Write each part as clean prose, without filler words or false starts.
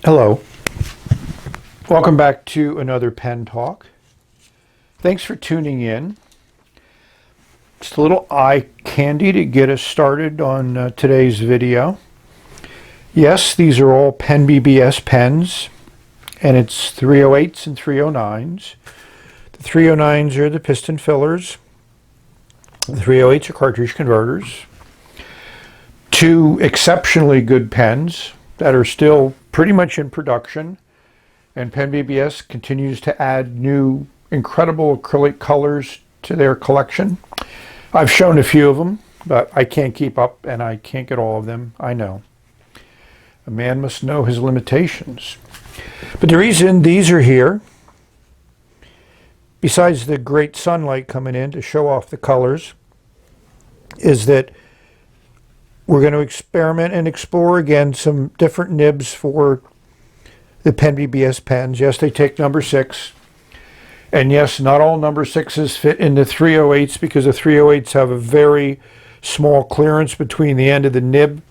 Hello. Welcome back to another pen talk. Thanks for tuning in. Just a little eye candy to get us started on today's video. Yes, these are all PENBBS pens, and it's 308s and 309s. The 309s are the piston fillers. The 308s are cartridge converters. Two exceptionally good pens that are still pretty much in production, and PENBBS continues to add new incredible acrylic colors to their collection. I've shown a few of them, but I can't keep up and I can't get all of them. I know. A man must know his limitations. But the reason these are here, besides the great sunlight coming in to show off the colors, is that we're going to experiment and explore again some different nibs for the PENBBS pens. Yes, they take number 6. And yes, not all number 6s fit into 308s because the 308s have a very small clearance between the end of the nib.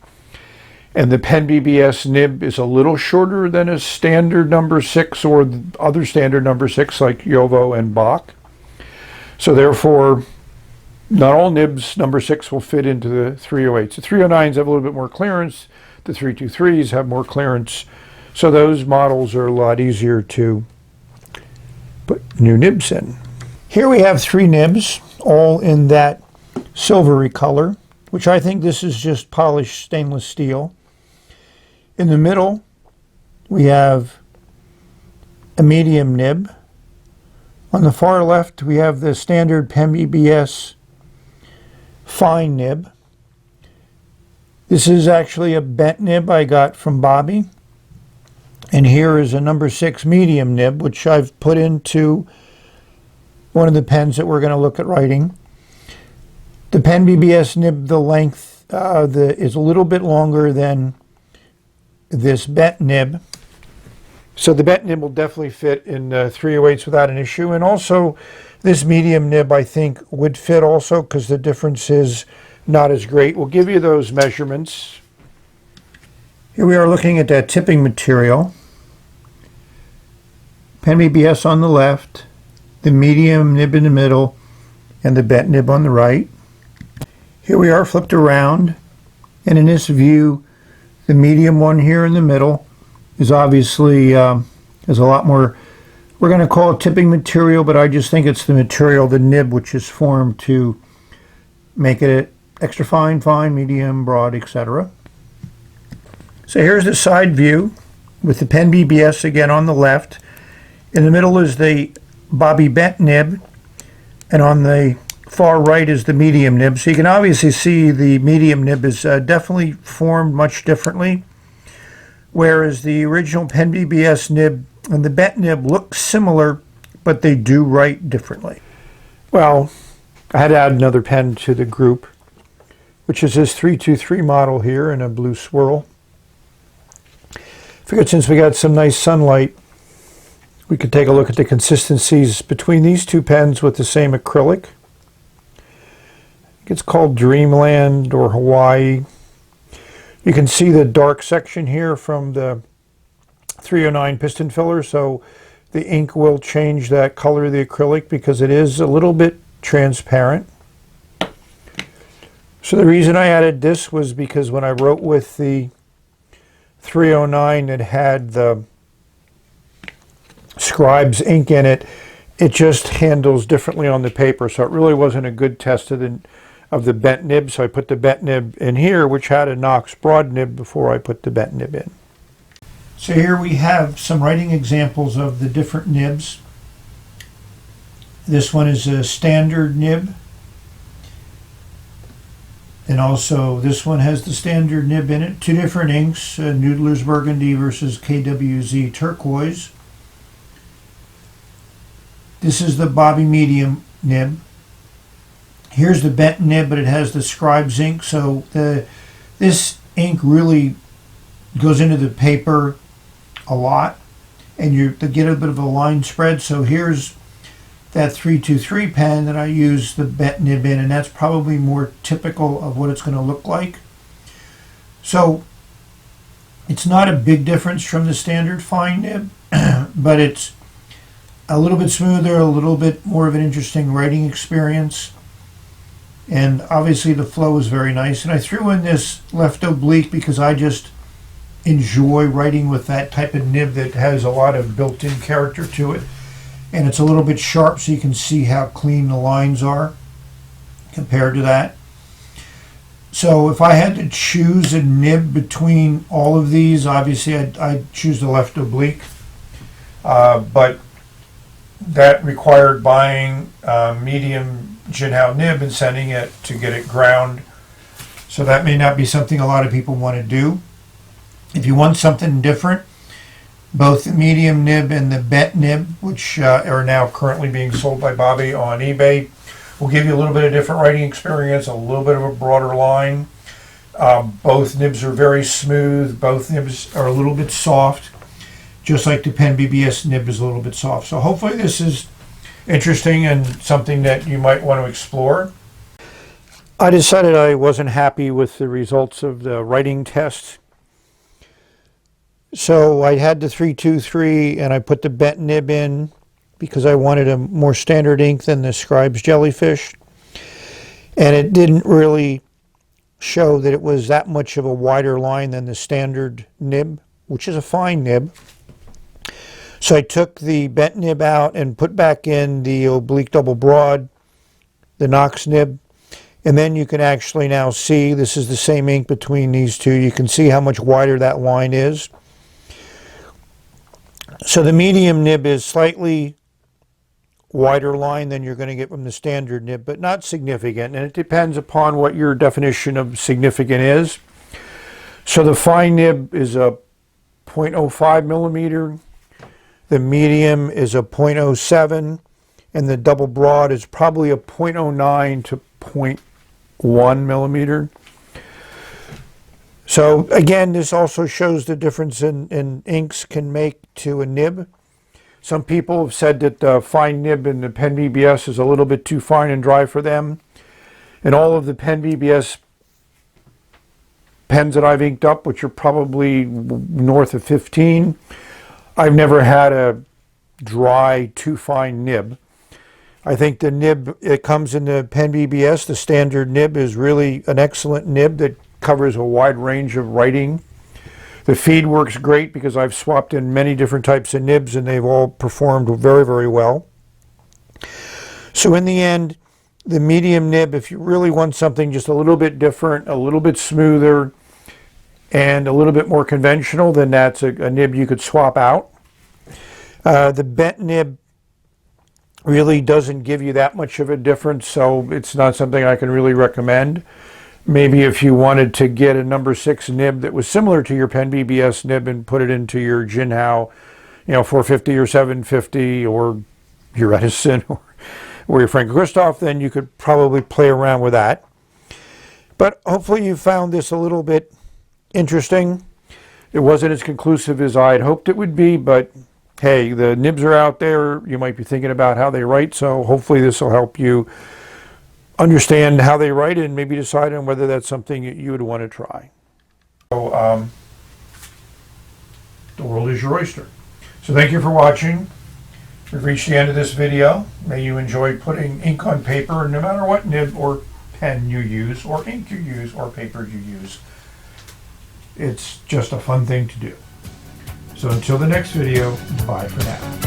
And the PENBBS nib is a little shorter than a standard number 6 or other standard number 6 like Jovo and Bach. So therefore, not all nibs number 6 will fit into the 308s. The 309s have a little bit more clearance. The 323s have more clearance. So those models are a lot easier to put new nibs in. Here we have 3 nibs, all in that silvery color, which I think this is just polished stainless steel. In the middle, we have a medium nib. On the far left, we have the standard PENBBS fine nib. This is actually a bent nib I got from Bobby. And here is a number 6 medium nib, which I've put into one of the pens that we're going to look at writing. The PENBBS nib, the length is a little bit longer than this bent nib. So the bent nib will definitely fit in 308s without an issue. And also, this medium nib, I think, would fit also because the difference is not as great. We'll give you those measurements. Here we are looking at that tipping material. PENBBS on the left, the medium nib in the middle, and the bent nib on the right. Here we are flipped around, and in this view, the medium one here in the middle is obviously is a lot more, we're going to call it tipping material, but I just think it's the material, the nib, which is formed to make it extra fine, medium, broad, etc. So here's the side view with the PENBBS again on the left. In the middle is the Bobby bent nib, and on the far right is the medium nib. So you can obviously see the medium nib is definitely formed much differently, whereas the original PENBBS nib and the bent nib look similar, but they do write differently. Well, I had to add another pen to the group, which is this 323 model here in a blue swirl. Figured since we got some nice sunlight, we could take a look at the consistencies between these two pens with the same acrylic. It's called Dreamland or Hawaii. You can see the dark section here from the 309 piston filler, so the ink will change that color of the acrylic because it is a little bit transparent. So the reason I added this was because when I wrote with the 309 it had the Scribe's ink in it, it just handles differently on the paper, so it really wasn't a good test of the bent nib, so I put the bent nib in here, which had a Knox broad nib before I put the bent nib in. So here we have some writing examples of the different nibs. This one is a standard nib, and also this one has the standard nib in it. 2 different inks, Noodler's Burgundy versus KWZ Turquoise. This is the Bobby medium nib. Here's the bent nib, but it has the Scribe's ink, so this ink really goes into the paper a lot, and you get a bit of a line spread. So here's that 323 pen that I use the bent nib in, and that's probably more typical of what it's going to look like. So It's not a big difference from the standard fine nib, but it's a little bit smoother, a little bit more of an interesting writing experience. And obviously the flow is very nice. And I threw in this left oblique because I just enjoy writing with that type of nib that has a lot of built-in character to it. And it's a little bit sharp so you can see how clean the lines are compared to that. So if I had to choose a nib between all of these, obviously I'd choose the left oblique. But that required buying medium Jinhao nib and sending it to get it ground. So that may not be something a lot of people want to do. If you want something different, both the medium nib and the bent nib, which are now currently being sold by Bobby on eBay, will give you a little bit of different writing experience, a little bit of a broader line. Both nibs are very smooth. Both nibs are a little bit soft, just like the PENBBS nib is a little bit soft. So hopefully this is interesting and something that you might want to explore. I decided I wasn't happy with the results of the writing test. So I had the 323 and I put the bent nib in because I wanted a more standard ink than the Scribes Jellyfish. And it didn't really show that it was that much of a wider line than the standard nib, which is a fine nib. So I took the bent nib out and put back in the oblique double broad, the Knox nib. And then you can actually now see, this is the same ink between these two. You can see how much wider that line is. So the medium nib is slightly wider line than you're going to get from the standard nib, but not significant. And it depends upon what your definition of significant is. So the fine nib is a 0.05 millimeter. The medium is a 0.07. And the double broad is probably a 0.09 to 0.1 millimeter. So again, this also shows the difference in inks can make to a nib. Some people have said that the fine nib in the PENBBS is a little bit too fine and dry for them. And all of the PENBBS pens that I've inked up, which are probably north of 15, I've never had a dry, too fine nib. I think the nib that comes in the PENBBS, the standard nib, is really an excellent nib that covers a wide range of writing. The feed works great because I've swapped in many different types of nibs and they've all performed very, very well. So in the end, the medium nib, if you really want something just a little bit different, a little bit smoother, and a little bit more conventional, then that's a nib you could swap out. The bent nib really doesn't give you that much of a difference, so it's not something I can really recommend. Maybe if you wanted to get a number 6 nib that was similar to your PENBBS nib and put it into your Jinhao, 450 or 750 or your Edison or your Frank Christoph, then you could probably play around with that. But hopefully you found this a little bit interesting. It wasn't as conclusive as I had hoped it would be, but hey, the nibs are out there. You might be thinking about how they write, so hopefully this will help you understand how they write and maybe decide on whether that's something that you would want to try. So, the world is your oyster. So thank you for watching. We've reached the end of this video. May you enjoy putting ink on paper, no matter what nib or pen you use, or ink you use, or paper you use. It's just a fun thing to do. So until the next video, bye for now.